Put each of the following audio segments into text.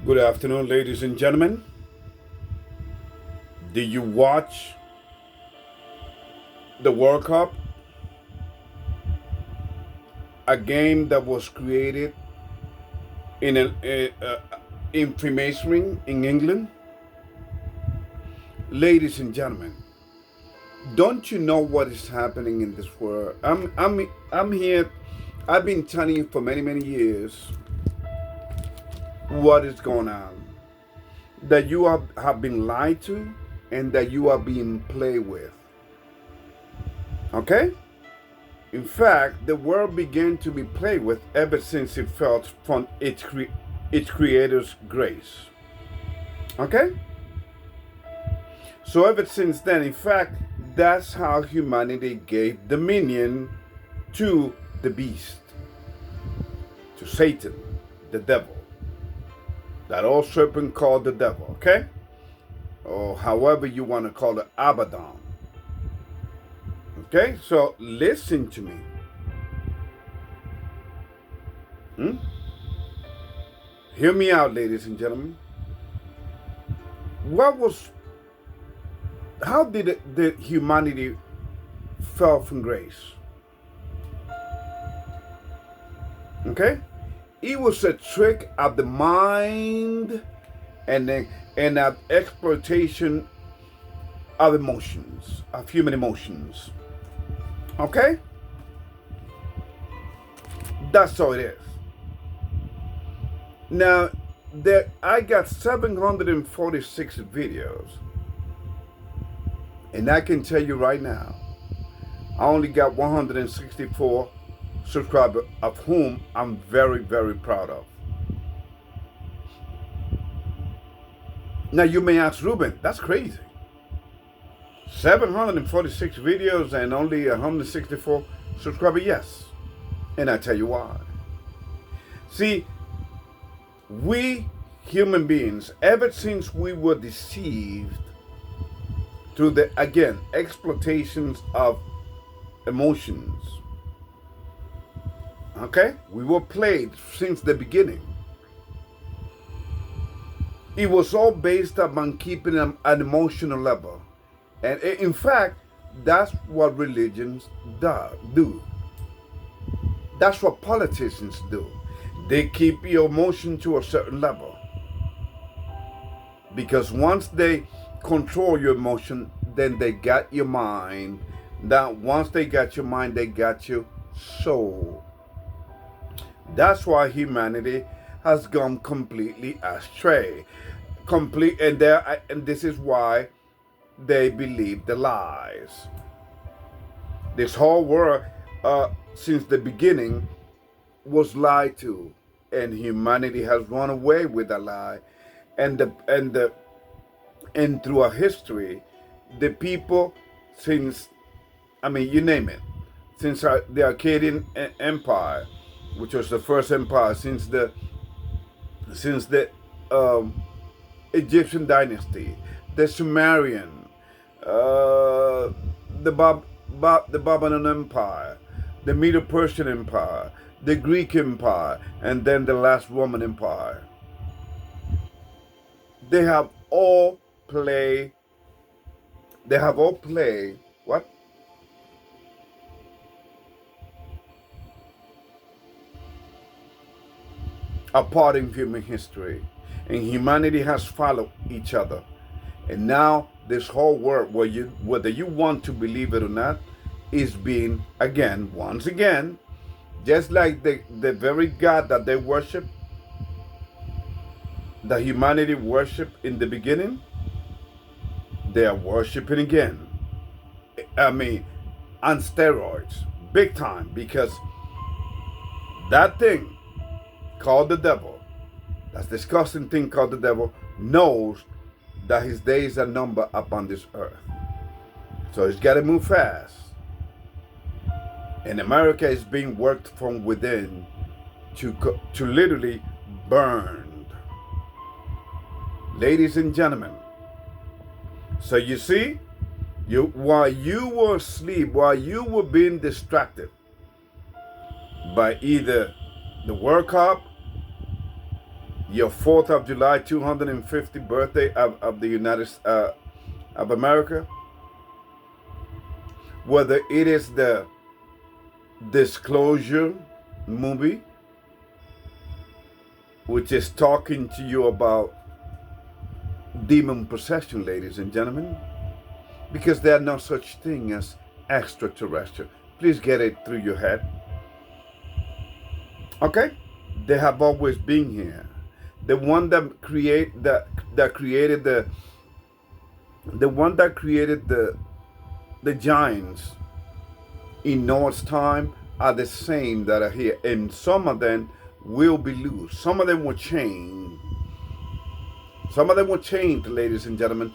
Good afternoon, ladies and gentlemen. Did you watch the World Cup? A game that was created in Freemasonry in England? Ladies and gentlemen, don't you know what is happening in this world? I'm here. I've been telling you for many years what is going on. That you have been lied to and that you are being played with. Okay? In fact, the world began to be played with ever since it fell from its creator's grace. Okay? So ever since then, in fact, that's how humanity gave dominion to the beast, to Satan, the devil. That old serpent called the devil, okay? Or however you want to call it, Abaddon. Okay, so listen to me. Hear me out, ladies and gentlemen. How did the humanity fell from grace? Okay? It was a trick of the mind and of exploitation of emotions, of human emotions. Okay? That's all it is. Now, I got 746 videos. And I can tell you right now, I only got 164 subscribers, of whom I'm very proud of. Now you may ask, Ruben, that's crazy. 746 videos and only 164 subscribers? Yes. And I tell you why. See, we human beings, ever since we were deceived through the, again, exploitations of emotions, okay? We were played since the beginning. It was all based upon keeping them at an emotional level. And in fact, that's what religions do. That's what politicians do. They keep your emotion to a certain level. Because once they control your emotion, then they got your mind. That once they got your mind, they got your soul. That's why humanity has gone completely astray. And this is why they believe the lies. This whole world, since the beginning, was lied to, and humanity has run away with a lie. And through our history, the people, since, I mean, you name it, since the Akkadian Empire, which was the first empire, since the Egyptian dynasty, the Sumerian, the Babylonian Empire, the Medo-Persian Empire, the Greek Empire, and then the last Roman Empire. They have all played what? A part in human history. And humanity has followed each other. And now this whole world, whether you want to believe it or not, is being, once again, just like the very God that they worship, that humanity worshiped in the beginning, they are worshiping again. I mean, on steroids, big time, because that thing called the devil, that disgusting thing called the devil, knows that his days are numbered upon this earth. So he's got to move fast. And America is being worked from within to literally burned. Ladies and gentlemen, so you see, while you were asleep, while you were being distracted by either the World Cup, your 4th of July, 250th birthday of the United of America, whether it is the Disclosure movie, which is talking to you about demon possession, ladies and gentlemen, because there are no such thing as extraterrestrial. Please get it through your head. Okay? They have always been here. The one that created the giants in Noah's time are the same that are here, and some of them will be loose. Some of them will change. Some of them will change, ladies and gentlemen,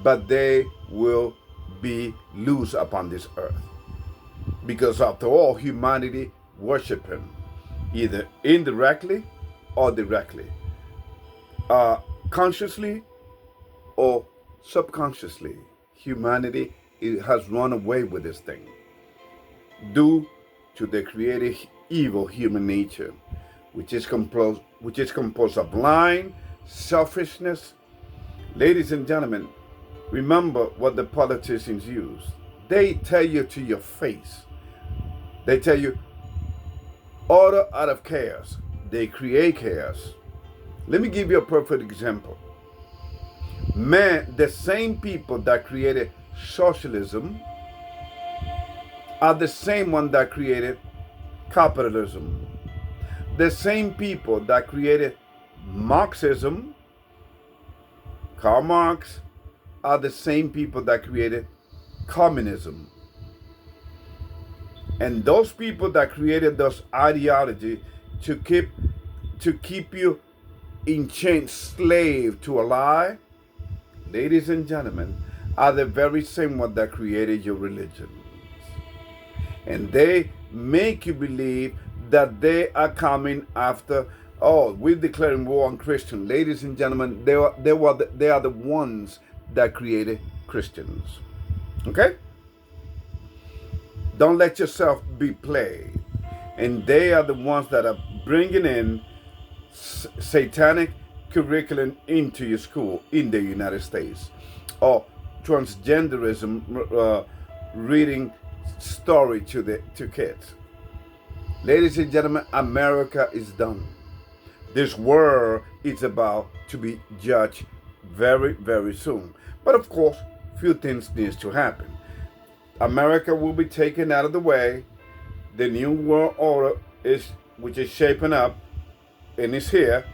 but they will be loose upon this earth. Because after all, humanity worship him, either indirectly or directly, consciously or subconsciously. Humanity has run away with this thing due to the created evil human nature, which is composed of lying, selfishness. Ladies and gentlemen, remember what the politicians use. They tell you to your face. They tell you order out of chaos. They create chaos. Let me give you a perfect example. Man, the same people that created socialism are the same one that created capitalism. The same people that created Marxism, Karl Marx, are the same people that created communism. And those people that created those ideology to keep you in chains, slave to a lie, ladies and gentlemen, are the very same one that created your religion. And they make you believe that they are coming after, oh, we're declaring war on Christians. Ladies and gentlemen, they are the ones that created Christians. Okay? Don't let yourself be played. And they are the ones that are bringing in satanic curriculum into your school in the United States, or transgenderism, reading story to kids. Ladies and gentlemen, America is done. This world is about to be judged very, very soon. But of course, few things needs to happen. America will be taken out of the way. The new world order which is shaping up and is here,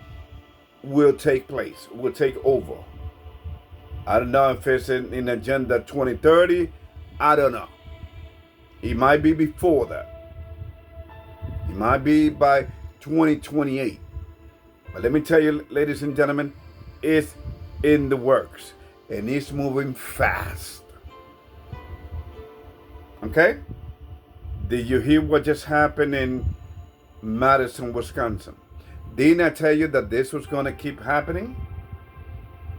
will take place, will take over. I don't know if it's in Agenda 2030. I don't know. It might be before that. It might be by 2028. But let me tell you, ladies and gentlemen, it's in the works. And it's moving fast. Okay? Did you hear what just happened in Madison, Wisconsin? Didn't I tell you that this was going to keep happening?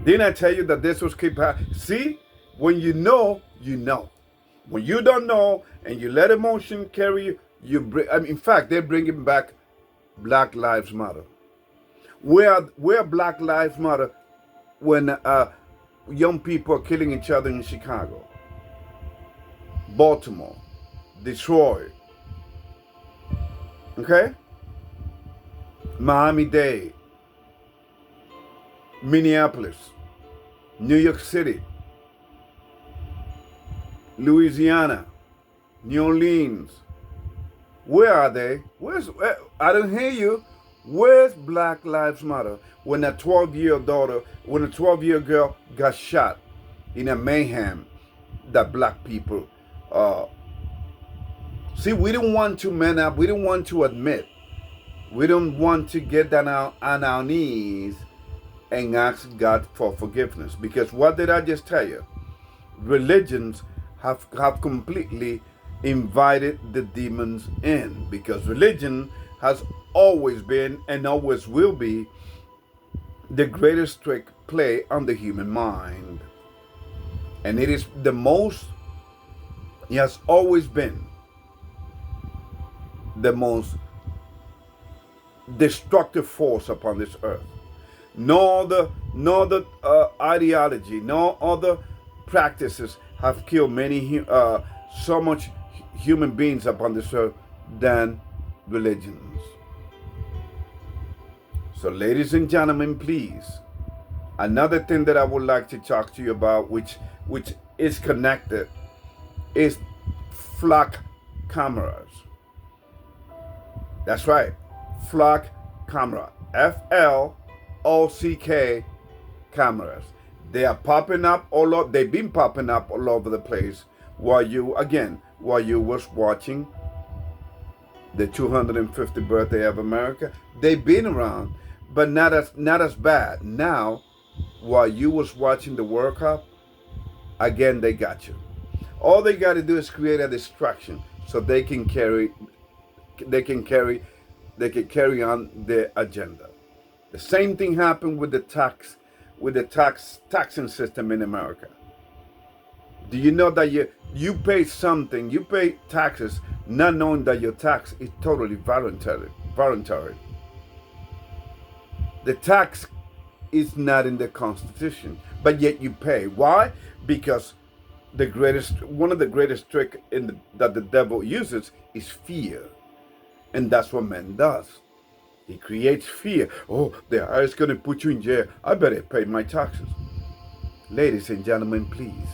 Didn't I tell you that this was keep happening? See, when you know, you know. When you don't know and you let emotion carry you, in fact, they're bringing back Black Lives Matter. Where Black Lives Matter when young people are killing each other in Chicago, Baltimore, Detroit, okay? Miami-Dade, Minneapolis, New York City, Louisiana, New Orleans. Where are they? I don't hear you. Where's Black Lives Matter when a 12-year girl got shot in a mayhem that black people see, we don't want to man up. We don't want to admit. We don't want to get down on our knees and ask God for forgiveness. Because what did I just tell you? Religions have completely invited the demons in. Because religion has always been and always will be the greatest trick play on the human mind. And it is the most, it has always been the most destructive force upon this earth. No other ideology, no other practices have killed so much human beings upon this earth than religions. So, ladies and gentlemen, please, another thing that I would like to talk to you about, which is connected, is flock cameras. That's right, flock camera, FLOCK cameras. They are popping up all over. They've been popping up all over the place while you was watching the 250th birthday of America. They've been around, but not as bad. Now, while you was watching the World Cup, again they got you. All they got to do is create a distraction so they can carry on their agenda. The same thing happened with the taxing system in America. Do you know that you pay something, you pay taxes, not knowing that your tax is totally voluntary? The tax is not in the Constitution, but yet you pay. Why? Because one of the greatest tricks that the devil uses is fear. And that's what man does. He creates fear. Oh, the IRS is going to put you in jail. I better pay my taxes. Ladies and gentlemen, please.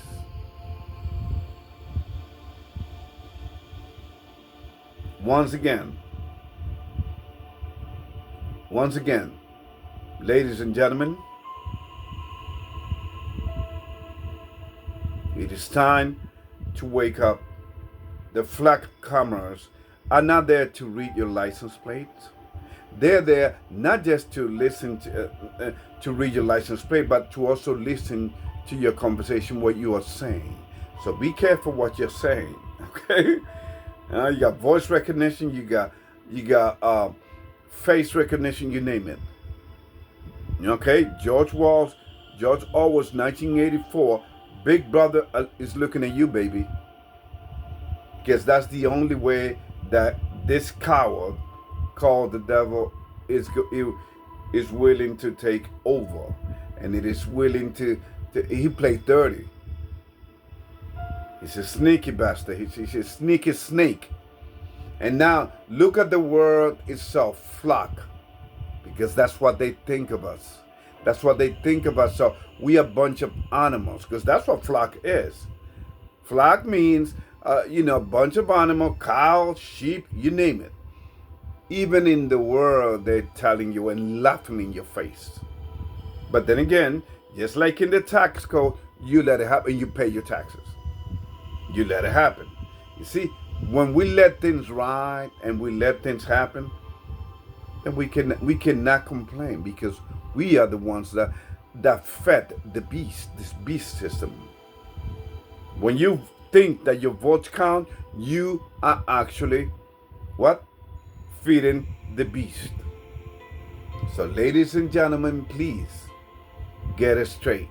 Once again, ladies and gentlemen, it is time to wake up. The flag cameras are not there to read your license plates. They're there not just to listen to read your license plate, but to also listen to your conversation, what you are saying. So be careful what you're saying, okay? You got voice recognition, you got face recognition, you name it. Okay, George Orwell's 1984. Big Brother is looking at you, baby. Because that's the only way that this coward called the devil is willing to take over, and it is willing to he played dirty. He's a sneaky bastard. He's a sneaky snake. And now look at the word itself, flock, because that's what they think of us. That's what they think of us. So we are a bunch of animals, because that's what flock is. Flock means a bunch of animals, cows, sheep, you name it. Even in the world, they're telling you and laughing in your face. But then again, just like in the tax code, you let it happen, you pay your taxes. You let it happen. You see, when we let things ride and we let things happen, then we cannot complain, because we are the ones that fed the beast, this beast system. When you think that your votes count, you are actually what? Feeding the beast. So ladies and gentlemen, please get it straight.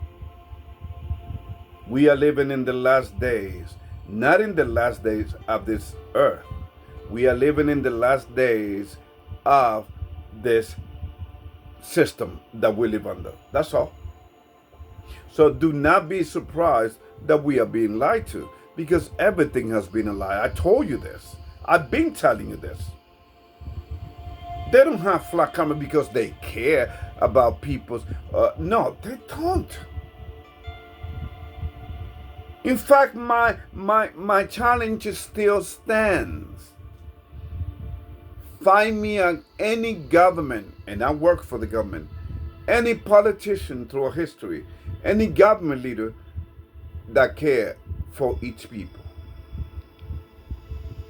We are living in the last days, not in the last days of this earth. We are living in the last days of this system that we live under. That's all. So do not be surprised that we are being lied to, because everything has been a lie. I told you this. I've been telling you this. They don't have flag camera because they care about people's... no, they don't. In fact, my challenge still stands. Find me any government, and I work for the government, any politician through history, any government leader that care for each people.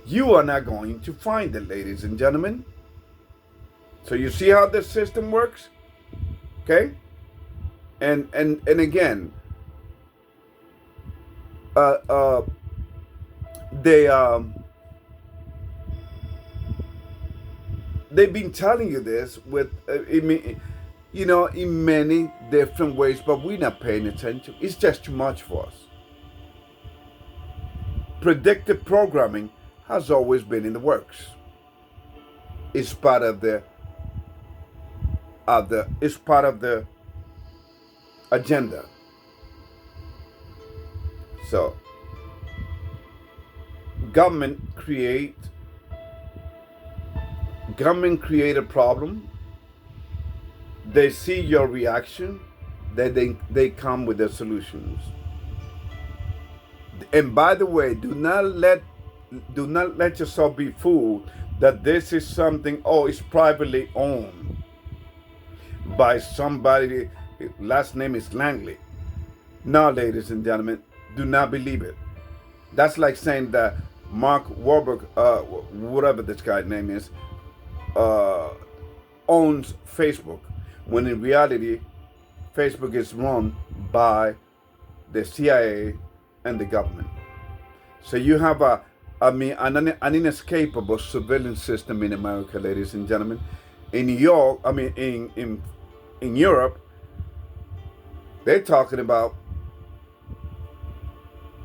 You are not going to find it, ladies and gentlemen. So you see how this system works? Okay? And again, they've been telling you this with in many different ways, but we're not paying attention. It's just too much for us. Predictive programming has always been in the works. It's part of the is part of the agenda. So government create a problem. They see your reaction, they come with their solutions. And by the way, do not let yourself be fooled that this is something, it's privately owned by somebody, last name is Langley. No, ladies and gentlemen, do not believe it. That's like saying that Mark Wahlberg, whatever this guy's name is, owns Facebook, when in reality, Facebook is run by the CIA and the government. So you have an inescapable surveillance system in America, ladies and gentlemen. In New York, in Europe, they're talking about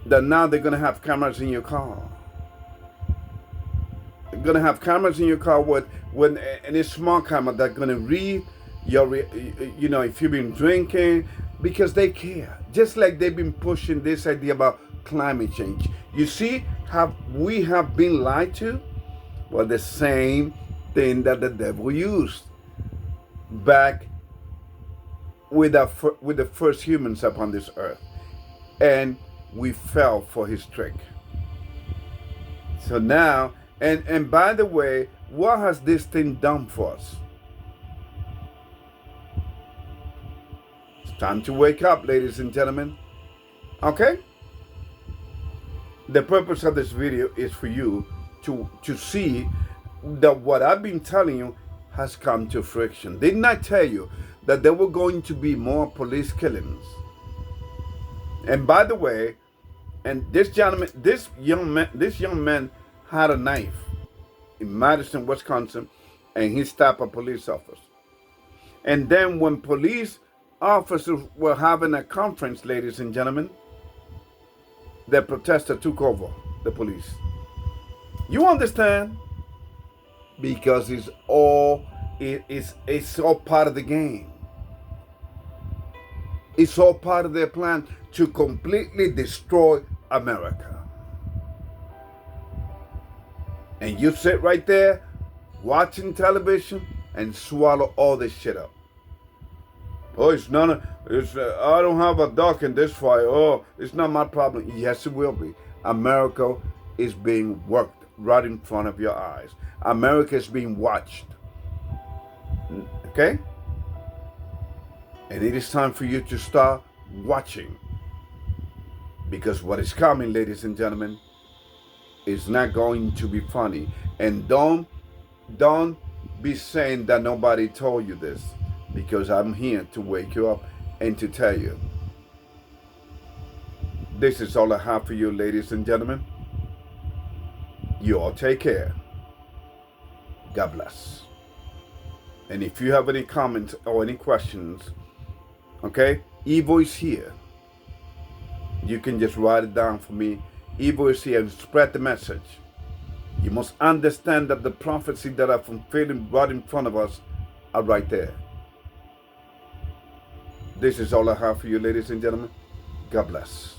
that now they're going to have cameras in your car. They're going to have cameras in your car and it's small camera that's going to read your, if you've been drinking, because they care. Just like they've been pushing this idea about climate change. You see how we have been lied to? Well, the same thing that the devil used back with the first humans upon this earth. And we fell for his trick. So now, and by the way, what has this thing done for us? It's time to wake up, ladies and gentlemen. Okay? The purpose of this video is for you to see that what I've been telling you has come to fruition. Didn't I tell you that there were going to be more police killings? And by the way, and this young man had a knife in Madison, Wisconsin, and he stabbed a police officer. And then when police officers were having a conference, ladies and gentlemen, the protester took over the police. You understand? Because it's all part of the game. It's all part of their plan to completely destroy America. And you sit right there watching television and swallow all this shit up. Oh, I don't have a dog in this fight. Oh, it's not my problem. Yes, it will be. America is being worked right in front of your eyes. America is being watched. Okay? And it is time for you to start watching. Because what is coming, ladies and gentlemen, is not going to be funny. And don't be saying that nobody told you this. Because I'm here to wake you up and to tell you. This is all I have for you, ladies and gentlemen. You all take care. God bless. And if you have any comments or any questions, okay, Evo is here. You can just write it down for me. Evo is here and spread the message. You must understand that the prophecy that are fulfilling right in front of us are right there. This is all I have for you, ladies and gentlemen. God bless.